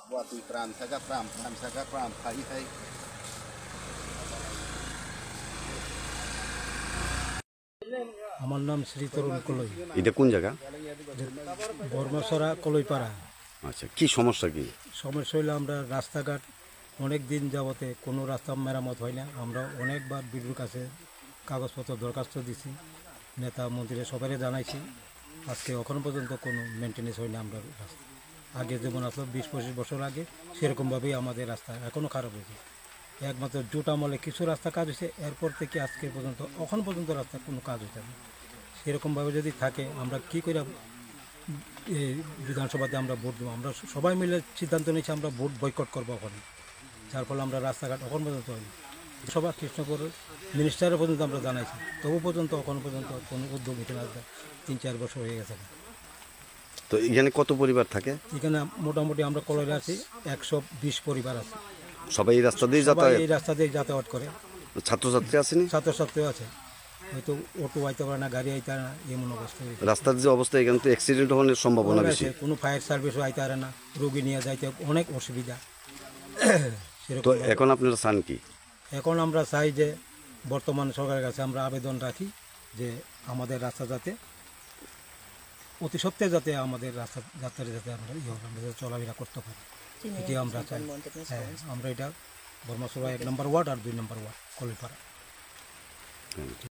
Buat pram saga pram saga pram khai khai আমার নাম শ্রী তরুণ কলই। এটা কোন জায়গা? বর্মসরা কলইপাড়া। আচ্ছা, কি সমস্যা কি? সমস্যা হইলে আমরা রাস্তাঘাট অনেক দিন যাবতে কোনো রাস্তা মেরামত হয় না। আমরা অনেকবার বিডিওর কাছে কাগজপত্র দরখাস্ত দিছি, নেতা মন্ত্রীরা সবাই জানাইছি। আজকে এখনো পর্যন্ত কোনো মেনটেন্যান্স হয় না। আমরা রাস্তা আগে যেমন আসলো 20-25 বছর আগে, সেরকমভাবেই আমাদের রাস্তা এখনও খারাপ হয়েছে। একমাত্র জোট আমলে কিছু রাস্তা কাজ হয়েছে, এরপর থেকে আজকে পর্যন্ত এখন পর্যন্ত রাস্তা কোনো কাজ হয়েছে না। সেরকমভাবে যদি থাকে আমরা কী করে বিধানসভাতে আমরা ভোট দেবো? আমরা সবাই মিলে সিদ্ধান্ত নিয়েছি আমরা ভোট বয়কট করবো ওখানে, যার ফলে আমরা রাস্তাঘাট এখন পর্যন্ত হয়নি। সভা কৃষ্ণপুর মিনিস্টারের পর্যন্ত আমরা জানাইছি, তবু পর্যন্ত এখন পর্যন্ত কোনো উদ্যোগ নিতে না। 3-4 বছর হয়ে গেছে। তো এখানে কত পরিবার থাকে? এখানে মোটামুটি আমরা কলেজে আছি 120 পরিবার আছে। সবাই এই রাস্তা দিয়ে এই রাস্তা দিয়ে যাতায়াত করে। ছাত্রছাত্রী আসেনি? ছাত্রছাত্রীও আছে, হয়তো অটো আইতে পারে না, গাড়ি আইতে পারে না, এমন অবস্থা। রাস্তার যে অবস্থা, এখানে তো অ্যাক্সিডেন্ট হওয়ার সম্ভাবনা বেশি। কোনো ফায়ার সার্ভিসও আইতে পারে না, রোগী নিয়ে যাইতে অনেক অসুবিধা। তো এখন আপনারা চান কি? এখন আমরা চাই যে বর্তমান সরকারের কাছে আমরা আবেদন রাখি যে আমাদের রাস্তা যাতে অতি সত্ত্বে যাতে আমাদের রাস্তা যাত্রা যাতে আমরা চলাফেরা করতে পারি, এটি আমরা চাই। হ্যাঁ, আমরা এটা বর্মসভা 1 নম্বর ওয়ার্ড আর 2 নম্বর ওয়ার্ড কলইপাড়া।